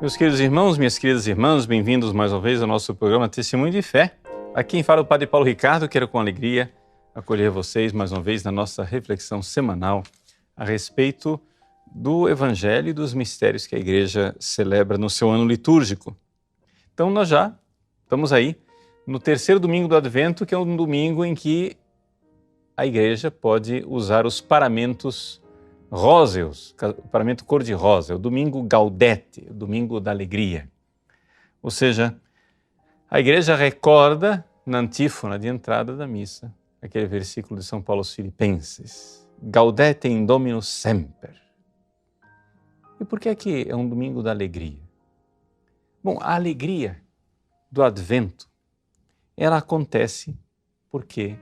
Meus queridos irmãos, minhas queridas irmãs, bem-vindos mais uma vez ao nosso programa Testemunho de Fé. Aqui quem fala é o Padre Paulo Ricardo. Quero com alegria acolher vocês mais uma vez na nossa reflexão semanal a respeito do Evangelho e dos mistérios que a Igreja celebra no seu ano litúrgico. Então nós já estamos aí no terceiro domingo do Advento, que é um domingo em que a Igreja pode usar os paramentos róseos, o paramento cor-de-rosa, o domingo Gaudete, o domingo da alegria. Ou seja, a Igreja recorda na antífona de entrada da missa aquele versículo de São Paulo aos Filipenses, Gaudete in Domino semper. E por que é que é um domingo da alegria? Bom, a alegria do Advento, ela acontece porque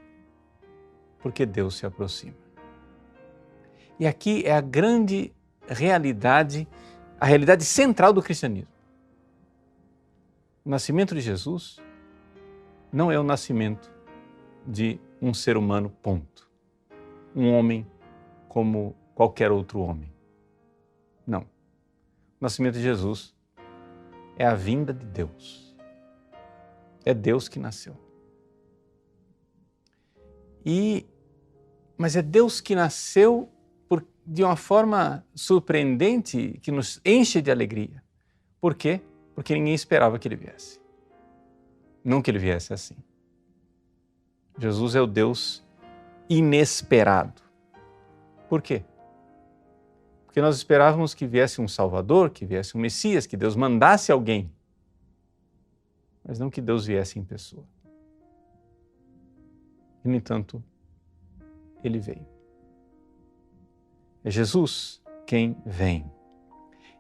Deus se aproxima. E aqui é a grande realidade, a realidade central do cristianismo. O nascimento de Jesus não é o nascimento de um ser humano, ponto. Um homem como qualquer outro homem. Não. O nascimento de Jesus é a vinda de Deus. É Deus que nasceu. Mas é Deus que nasceu de uma forma surpreendente, que nos enche de alegria. Por quê? Porque ninguém esperava que ele viesse. Não que ele viesse assim. Jesus é o Deus inesperado. Por quê? Porque nós esperávamos que viesse um Salvador, que viesse um Messias, que Deus mandasse alguém. Mas não que Deus viesse em pessoa. E, no entanto, ele veio. É Jesus quem vem.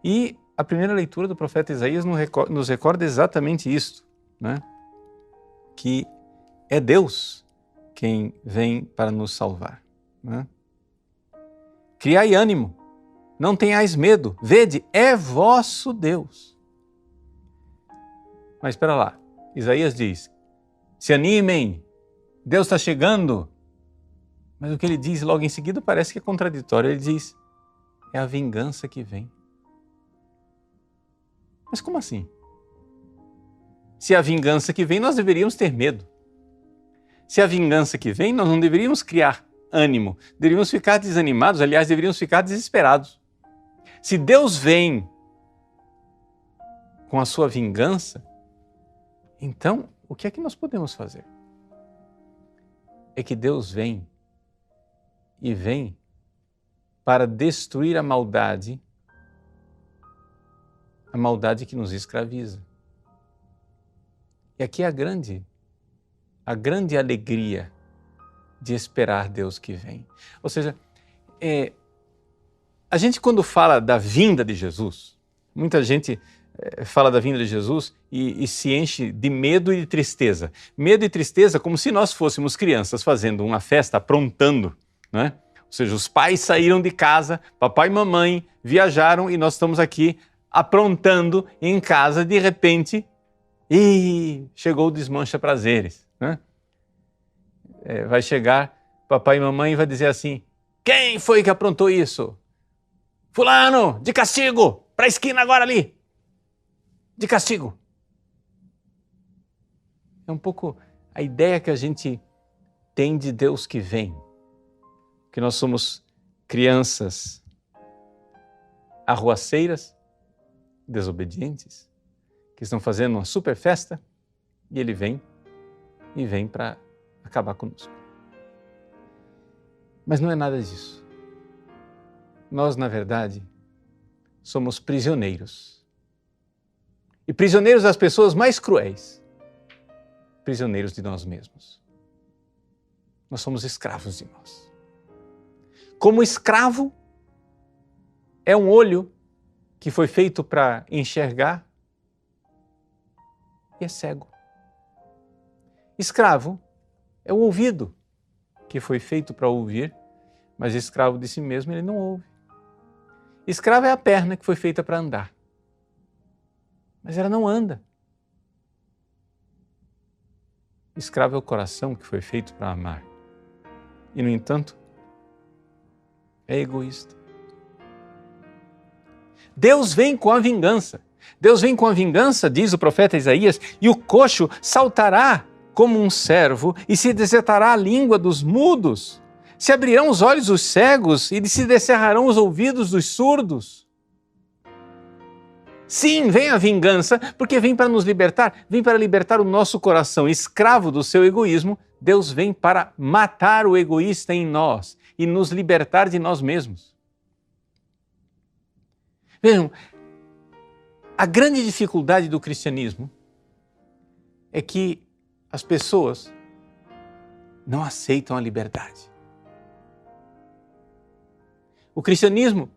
E a primeira leitura do profeta Isaías nos recorda exatamente isto, né? Que é Deus quem vem para nos salvar. Né? Criai ânimo, não tenhais medo, vede, é vosso Deus. Mas espera lá, Isaías diz, se animem, Deus está chegando. Mas o que ele diz logo em seguida parece que é contraditório. Ele diz, é a vingança que vem. Mas como assim? Se é a vingança que vem, nós deveríamos ter medo. Se é a vingança que vem, nós não deveríamos criar ânimo. Deveríamos ficar desanimados, aliás, deveríamos ficar desesperados. Se Deus vem com a sua vingança, então o que é que nós podemos fazer? É que Deus vem para destruir a maldade que nos escraviza. E aqui é a grande alegria de esperar Deus que vem. Ou seja, a gente quando fala da vinda de Jesus, muita gente fala da vinda de Jesus e se enche de medo e de tristeza. Medo e tristeza como se nós fôssemos crianças fazendo uma festa, aprontando, né? Ou seja, os pais saíram de casa, papai e mamãe viajaram e nós estamos aqui aprontando em casa, de repente, chegou o desmancha-prazeres. Né? Vai chegar papai e mamãe e vai dizer assim, quem foi que aprontou isso? Fulano, de castigo, para a esquina agora ali. De castigo. É um pouco a ideia que a gente tem de Deus que vem. Que nós somos crianças arruaceiras, desobedientes, que estão fazendo uma super festa e ele vem para acabar conosco. Mas não é nada disso. Nós, na verdade, somos prisioneiros. E prisioneiros das pessoas mais cruéis. Prisioneiros de nós mesmos. Nós somos escravos de nós. Como escravo, é um olho que foi feito para enxergar e é cego. Escravo é um ouvido que foi feito para ouvir, mas escravo de si mesmo ele não ouve. Escravo é a perna que foi feita para andar, mas ela não anda. Escravo é o coração que foi feito para amar e, no entanto, é egoísta. Deus vem com a vingança. Deus vem com a vingança, diz o profeta Isaías, e o coxo saltará como um servo e se desatará a língua dos mudos. Se abrirão os olhos dos cegos e se descerrarão os ouvidos dos surdos. Sim, vem a vingança, porque vem para nos libertar, vem para libertar o nosso coração escravo do seu egoísmo. Deus vem para matar o egoísta em nós e nos libertar de nós mesmos. Vejam, a grande dificuldade do cristianismo é que as pessoas não aceitam a liberdade. O cristianismo,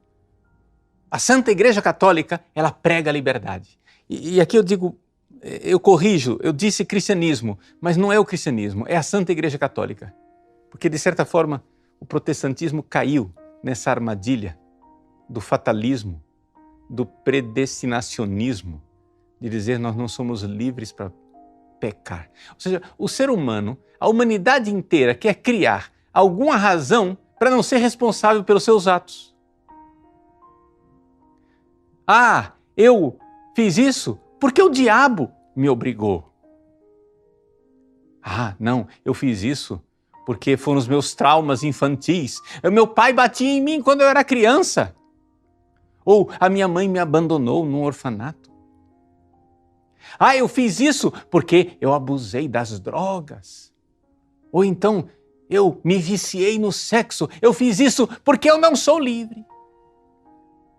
a Santa Igreja Católica, ela prega a liberdade. E aqui eu digo, eu corrijo, eu disse cristianismo, mas não é o cristianismo, é a Santa Igreja Católica. Porque, de certa forma, o protestantismo caiu nessa armadilha do fatalismo, do predestinacionismo, de dizer nós não somos livres para pecar. Ou seja, o ser humano, a humanidade inteira quer criar alguma razão para não ser responsável pelos seus atos. Ah, eu fiz isso porque o diabo me obrigou. Ah, não, eu fiz isso porque foram os meus traumas infantis. Meu pai batia em mim quando eu era criança. Ou a minha mãe me abandonou num orfanato. Ah, eu fiz isso porque eu abusei das drogas. Ou então, eu me viciei no sexo. Eu fiz isso porque eu não sou livre.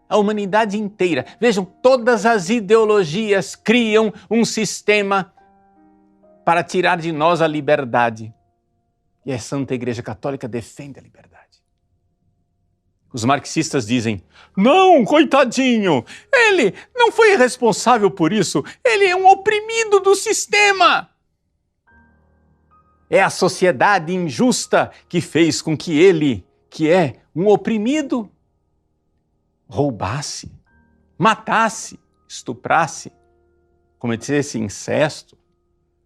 A humanidade inteira, vejam, todas as ideologias criam um sistema para tirar de nós a liberdade. E a Santa Igreja Católica defende a liberdade. Os marxistas dizem, não, coitadinho, ele não foi responsável por isso, ele é um oprimido do sistema. É a sociedade injusta que fez com que ele, que é um oprimido, roubasse, matasse, estuprasse, cometesse incesto,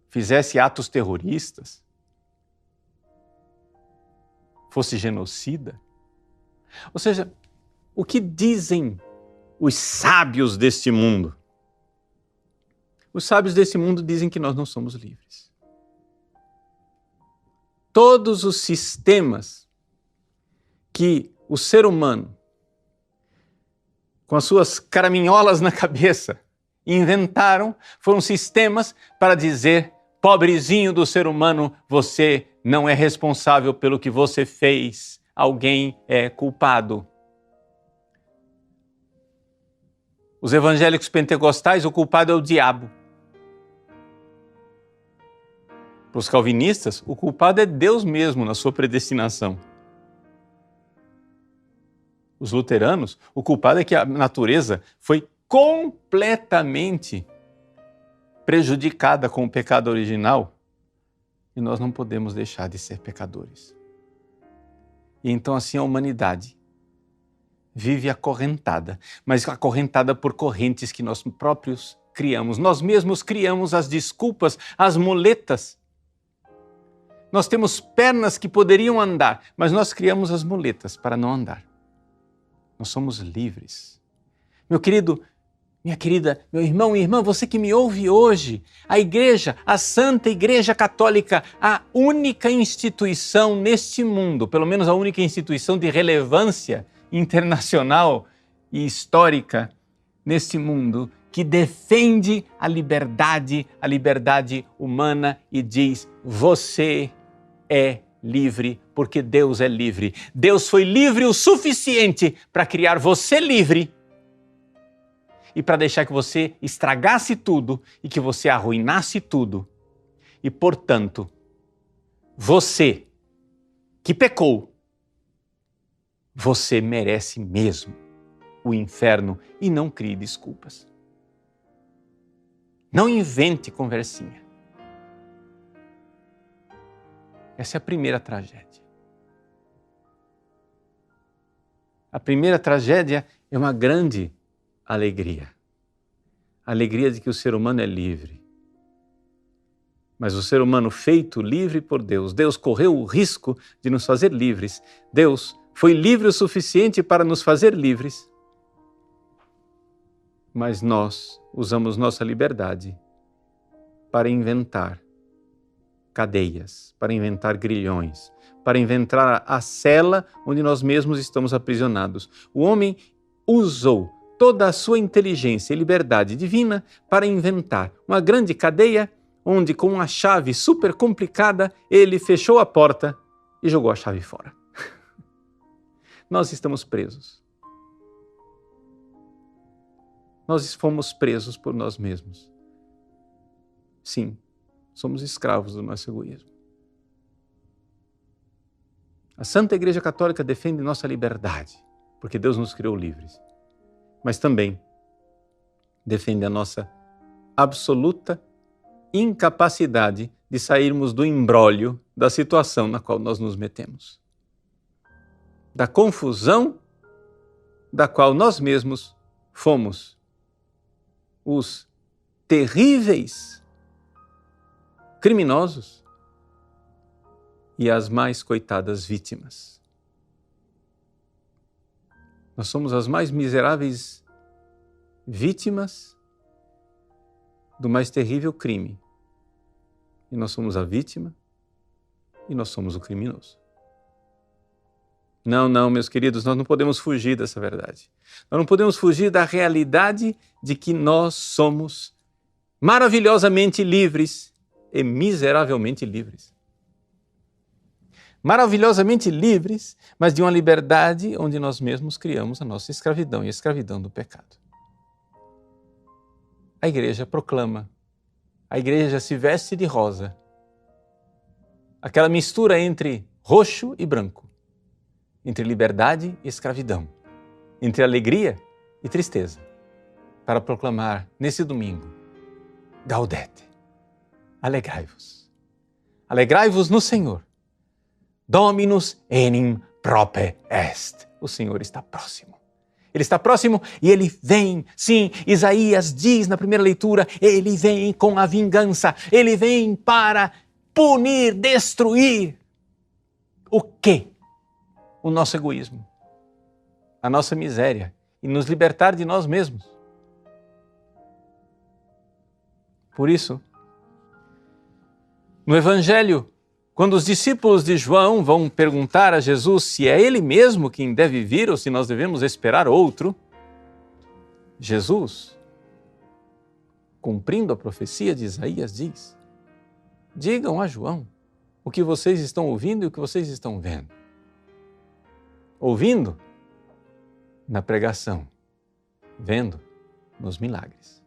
fizesse atos terroristas, fosse genocida. Ou seja, o que dizem os sábios deste mundo? Os sábios desse mundo dizem que nós não somos livres. Todos os sistemas que o ser humano, com as suas caraminholas na cabeça, inventaram, foram sistemas para dizer, pobrezinho do ser humano, você não é responsável pelo que você fez. Alguém é culpado. Os evangélicos pentecostais, o culpado é o diabo. Para os calvinistas, o culpado é Deus mesmo na sua predestinação. Os luteranos, o culpado é que a natureza foi completamente prejudicada com o pecado original e nós não podemos deixar de ser pecadores. E então assim a humanidade vive acorrentada, mas acorrentada por correntes que nós próprios criamos. Nós mesmos criamos as desculpas, as muletas. Nós temos pernas que poderiam andar, mas nós criamos as muletas para não andar. Nós somos livres. Meu querido, minha querida, meu irmão e irmã, você que me ouve hoje, a Igreja, a Santa Igreja Católica, a única instituição neste mundo, pelo menos a única instituição de relevância internacional e histórica neste mundo, que defende a liberdade humana e diz, você é livre porque Deus é livre. Deus foi livre o suficiente para criar você livre e para deixar que você estragasse tudo e que você arruinasse tudo. E, portanto, você que pecou, você merece mesmo o inferno e não crie desculpas. Não invente conversinha. Essa é a primeira tragédia. A primeira tragédia é uma grande alegria. A alegria de que o ser humano é livre. Mas o ser humano feito livre por Deus, Deus correu o risco de nos fazer livres. Deus foi livre o suficiente para nos fazer livres. mas nós usamos nossa liberdade para inventar cadeias, para inventar grilhões, para inventar a cela onde nós mesmos estamos aprisionados. O homem usou toda a sua inteligência e liberdade divina para inventar uma grande cadeia onde, com uma chave super complicada, ele fechou a porta e jogou a chave fora. Nós estamos presos. Nós fomos presos por nós mesmos. Sim, somos escravos do nosso egoísmo. A Santa Igreja Católica defende nossa liberdade, porque Deus nos criou livres. Mas também defende a nossa absoluta incapacidade de sairmos do imbróglio da situação na qual nós nos metemos. Da confusão da qual nós mesmos fomos os terríveis criminosos e as mais coitadas vítimas. Nós somos as mais miseráveis vítimas do mais terrível crime. E nós somos a vítima e nós somos o criminoso. Não, meus queridos, nós não podemos fugir dessa verdade. Nós não podemos fugir da realidade de que nós somos maravilhosamente livres e miseravelmente livres. Maravilhosamente livres, mas de uma liberdade onde nós mesmos criamos a nossa escravidão e a escravidão do pecado. A igreja proclama, a igreja se veste de rosa, aquela mistura entre roxo e branco, entre liberdade e escravidão, entre alegria e tristeza, para proclamar nesse domingo, Gaudete, alegrai-vos. Alegrai-vos no Senhor. Dominus enim prope est. O Senhor está próximo. Ele está próximo e Ele vem. Sim, Isaías diz na primeira leitura, Ele vem com a vingança. Ele vem para punir, destruir. O quê? O nosso egoísmo, a nossa miséria e nos libertar de nós mesmos. Por isso, no Evangelho, quando os discípulos de João vão perguntar a Jesus se é Ele mesmo quem deve vir ou se nós devemos esperar outro, Jesus, cumprindo a profecia de Isaías, diz: digam a João o que vocês estão ouvindo e o que vocês estão vendo. Ouvindo na pregação, vendo nos milagres.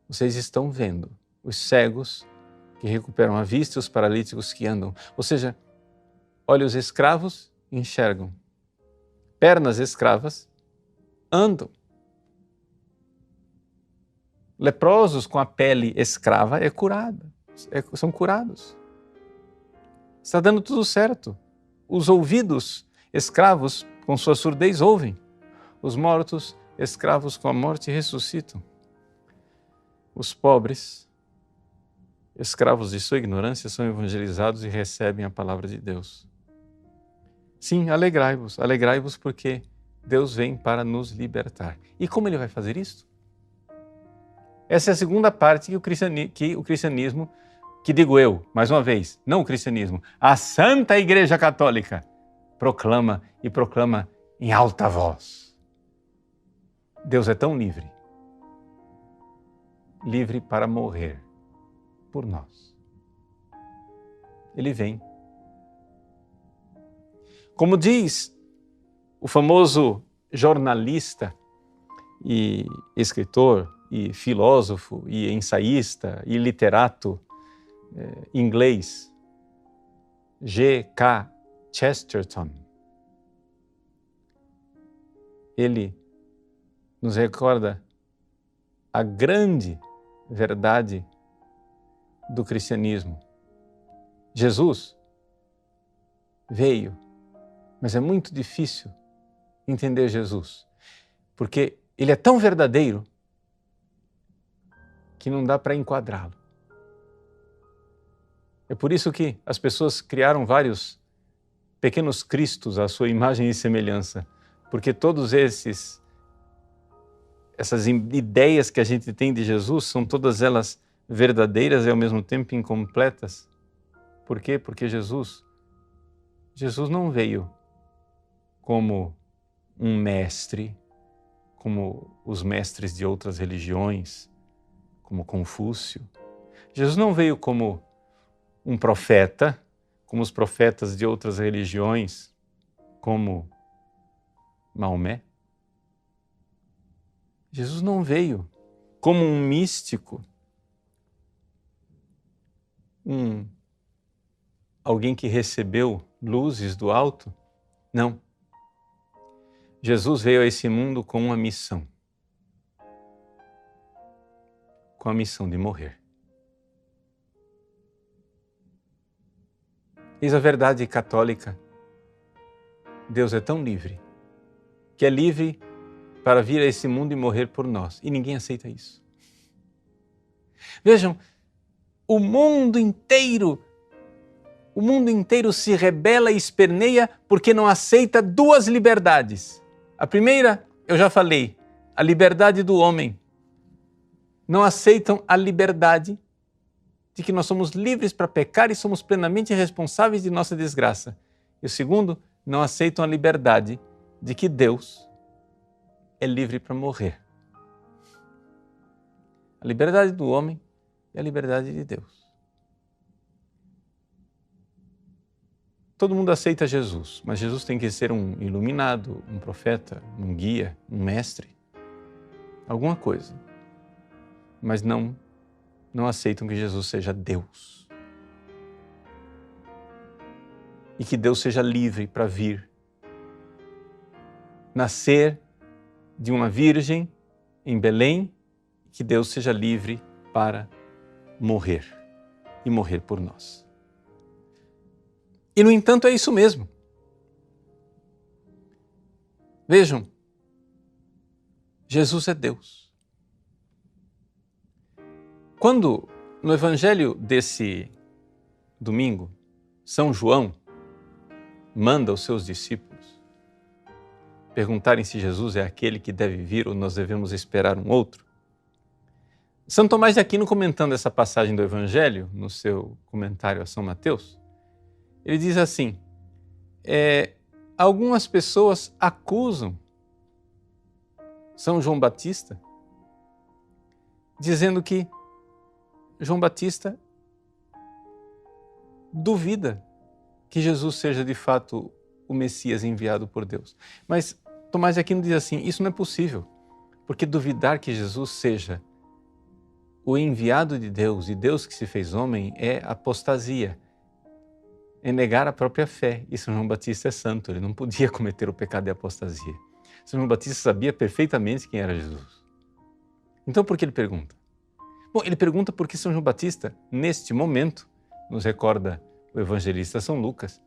Vocês estão vendo os cegos que recuperam a vista e os paralíticos que andam. Ou seja, olhos escravos enxergam. Pernas escravas andam. Leprosos com a pele escrava são curados. Está dando tudo certo. Os ouvidos escravos com sua surdez ouvem. Os mortos escravos com a morte ressuscitam. Os pobres, escravos de sua ignorância, são evangelizados e recebem a palavra de Deus. Sim, alegrai-vos porque Deus vem para nos libertar. E como Ele vai fazer isso? Essa é a segunda parte que o cristianismo, que digo eu, mais uma vez, não o cristianismo, a Santa Igreja Católica proclama e proclama em alta voz. Deus é tão livre, livre para morrer por nós. Ele vem. Como diz o famoso jornalista e escritor e filósofo e ensaísta e literato inglês G.K. Chesterton, ele nos recorda a grande verdade do cristianismo. Jesus veio, mas é muito difícil entender Jesus, porque Ele é tão verdadeiro que não dá para enquadrá-lo. É por isso que as pessoas criaram vários pequenos cristos à sua imagem e semelhança, porque todos esses essas ideias que a gente tem de Jesus são todas elas verdadeiras e ao mesmo tempo incompletas. Por quê? Porque Jesus não veio como um mestre, como os mestres de outras religiões, como Confúcio. Jesus não veio como um profeta, como os profetas de outras religiões, como Maomé. Jesus não veio como um místico, alguém que recebeu luzes do alto. Não. Jesus veio a esse mundo com uma missão. Com a missão de morrer. Eis a verdade católica. Deus é tão livre, que é livre para vir a esse mundo e morrer por nós. E ninguém aceita isso. Vejam, o mundo inteiro se rebela e esperneia porque não aceita duas liberdades. A primeira, eu já falei, a liberdade do homem. Não aceitam a liberdade de que nós somos livres para pecar e somos plenamente responsáveis de nossa desgraça. E o segundo, não aceitam a liberdade de que Deus é livre para morrer. A liberdade do homem e a liberdade de Deus. Todo mundo aceita Jesus, mas Jesus tem que ser um iluminado, um profeta, um guia, um mestre, alguma coisa. Mas não aceitam que Jesus seja Deus. E que Deus seja livre para vir, nascer de uma virgem em Belém, e que Deus seja livre para morrer e morrer por nós. E, no entanto, é isso mesmo. Vejam, Jesus é Deus. Quando, no evangelho desse domingo, São João manda os seus discípulos perguntarem se Jesus é aquele que deve vir ou nós devemos esperar um outro, São Tomás de Aquino, comentando essa passagem do evangelho, no seu comentário a São Mateus, ele diz assim, algumas pessoas acusam São João Batista, dizendo que João Batista duvida que Jesus seja de fato o Messias enviado por Deus. Mas Tomás de Aquino diz assim, isso não é possível, porque duvidar que Jesus seja o enviado de Deus e Deus que se fez homem é apostasia, é negar a própria fé. E São João Batista é santo, ele não podia cometer o pecado de apostasia. São João Batista sabia perfeitamente quem era Jesus. Então por que ele pergunta? Bom, ele pergunta porque São João Batista, neste momento, nos recorda o evangelista São Lucas,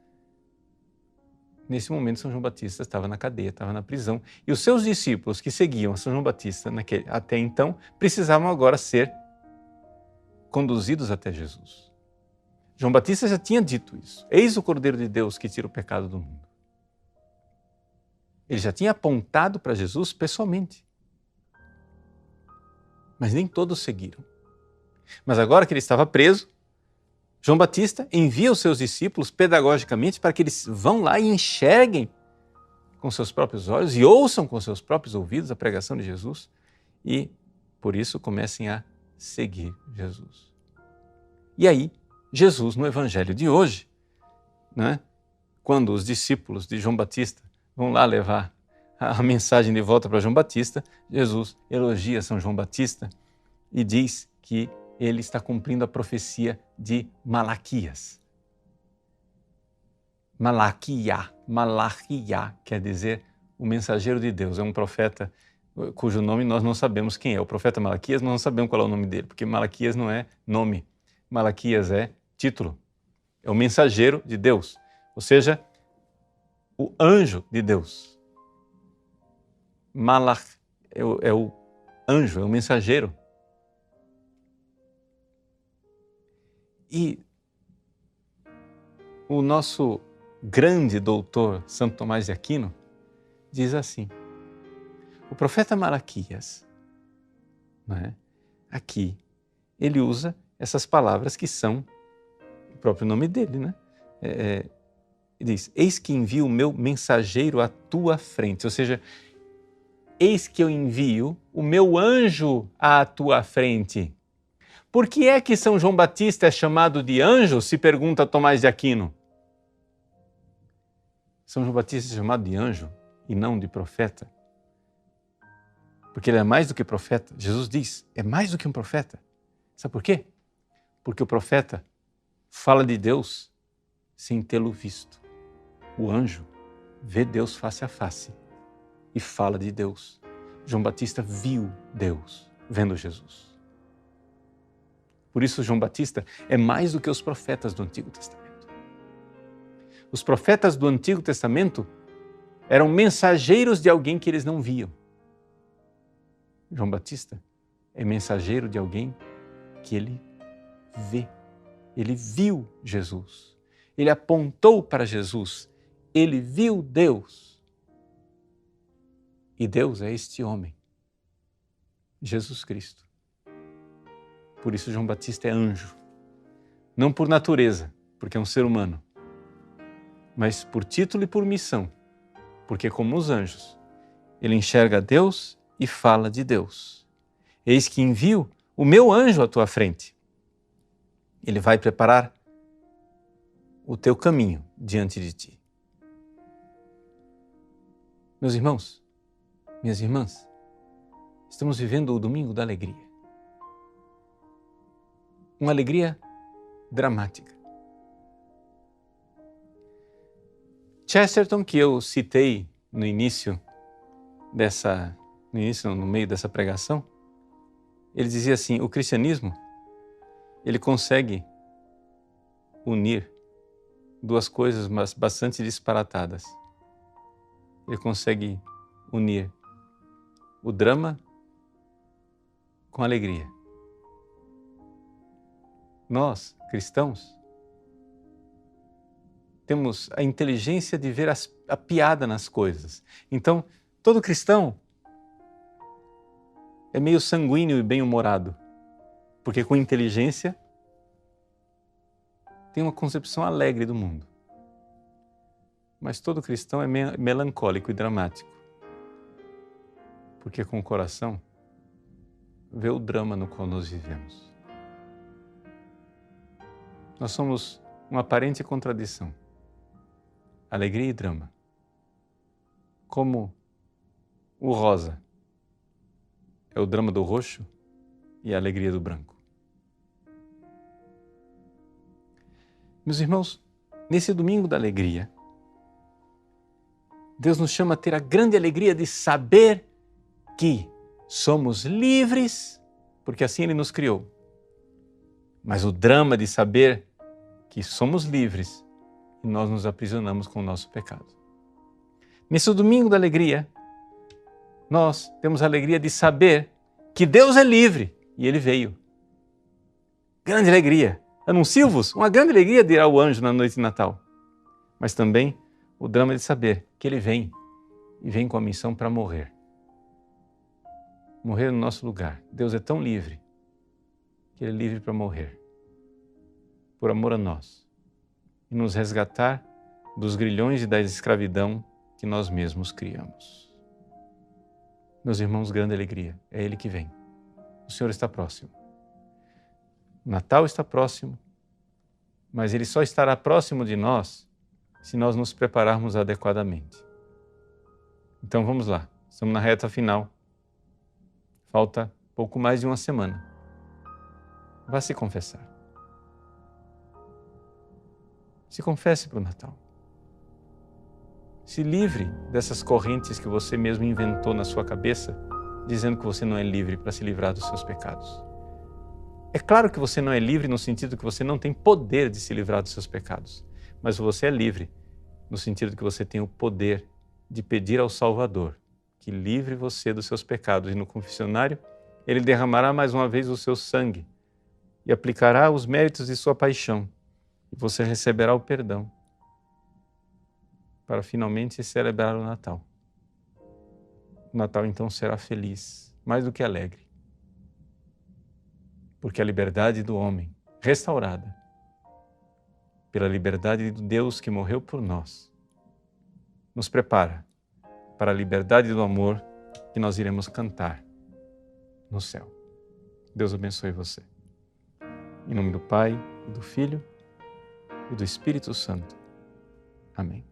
nesse momento São João Batista estava na cadeia, estava na prisão, e os seus discípulos que seguiam São João Batista até então, precisavam agora ser conduzidos até Jesus. João Batista já tinha dito isso. Eis o Cordeiro de Deus que tira o pecado do mundo. Ele já tinha apontado para Jesus pessoalmente. Mas nem todos seguiram. Mas agora que ele estava preso, João Batista envia os seus discípulos pedagogicamente para que eles vão lá e enxerguem com seus próprios olhos e ouçam com seus próprios ouvidos a pregação de Jesus e, por isso, comecem a seguir Jesus. E aí, Jesus, no evangelho de hoje, quando os discípulos de João Batista vão lá levar a mensagem de volta para João Batista, Jesus elogia São João Batista e diz que ele está cumprindo a profecia de Malaquias. Malaquiá quer dizer o mensageiro de Deus. É um profeta cujo nome nós não sabemos quem é. O profeta Malaquias, nós não sabemos qual é o nome dele, porque Malaquias não é nome. Malaquias é título. É o mensageiro de Deus, ou seja, o anjo de Deus. Malach é o anjo, é o mensageiro. E o nosso grande doutor Santo Tomás de Aquino diz assim, o profeta Malaquias não é? Aqui, ele usa essas palavras que são o próprio nome dele, né? Ele diz, eis que envio o meu mensageiro à tua frente, ou seja, eis que eu envio o meu anjo à tua frente. Por que é que São João Batista é chamado de anjo, se pergunta Tomás de Aquino? São João Batista é chamado de anjo e não de profeta. Porque ele é mais do que profeta. Jesus diz, é mais do que um profeta. Sabe por quê? Porque o profeta fala de Deus sem tê-lo visto. O anjo vê Deus face a face e fala de Deus. João Batista viu Deus vendo Jesus. Por isso João Batista é mais do que os profetas do Antigo Testamento. Os profetas do Antigo Testamento eram mensageiros de alguém que eles não viam. João Batista é mensageiro de alguém que ele vê. Ele viu Jesus. Ele apontou para Jesus. Ele viu Deus. E Deus é este homem, Jesus Cristo. Por isso João Batista é anjo. Não por natureza, porque é um ser humano, mas por título e por missão, porque como os anjos, ele enxerga Deus e fala de Deus. Eis que envio o meu anjo à tua frente. Ele vai preparar o teu caminho diante de ti. Meus irmãos, minhas irmãs, estamos vivendo o domingo da alegria. Uma alegria dramática. Chesterton, que eu citei no meio dessa pregação, ele dizia assim, o cristianismo, ele consegue unir duas coisas mas bastante disparatadas. Ele consegue unir o drama com a alegria. Nós, cristãos, temos a inteligência de ver a piada nas coisas. Então, todo cristão é meio sanguíneo e bem-humorado, porque com inteligência tem uma concepção alegre do mundo. Mas todo cristão é melancólico e dramático, porque com o coração vê o drama no qual nós vivemos. Nós somos uma aparente contradição. Alegria e drama. Como o rosa é o drama do roxo e a alegria do branco. Meus irmãos, nesse domingo da alegria, Deus nos chama a ter a grande alegria de saber que somos livres, porque assim Ele nos criou. Mas o drama de saber que somos livres e nós nos aprisionamos com o nosso pecado. Nesse domingo da alegria, nós temos a alegria de saber que Deus é livre e Ele veio. Grande alegria! Anuncio-vos uma grande alegria de ir ao anjo na noite de Natal. Mas também o drama de saber que Ele vem e vem com a missão para morrer. Morrer no nosso lugar. Deus é tão livre que Ele é livre para morrer. Por amor a nós. E nos resgatar dos grilhões e da escravidão que nós mesmos criamos. Meus irmãos, grande alegria, é Ele que vem. O Senhor está próximo. O Natal está próximo, mas Ele só estará próximo de nós se nós nos prepararmos adequadamente. Então vamos lá, estamos na reta final. Falta pouco mais de uma semana. Vá se confessar. Se confesse para o Natal. Se livre dessas correntes que você mesmo inventou na sua cabeça, dizendo que você não é livre para se livrar dos seus pecados. É claro que você não é livre no sentido que você não tem poder de se livrar dos seus pecados, mas você é livre no sentido que você tem o poder de pedir ao Salvador que livre você dos seus pecados. E no confessionário, Ele derramará mais uma vez o seu sangue e aplicará os méritos de sua paixão. E você receberá o perdão para finalmente celebrar o Natal. O Natal então será feliz, mais do que alegre, porque a liberdade do homem, restaurada pela liberdade do Deus que morreu por nós, nos prepara para a liberdade do amor que nós iremos cantar no céu. Deus abençoe você. Em nome do Pai, do Filho e do Espírito Santo. Amém.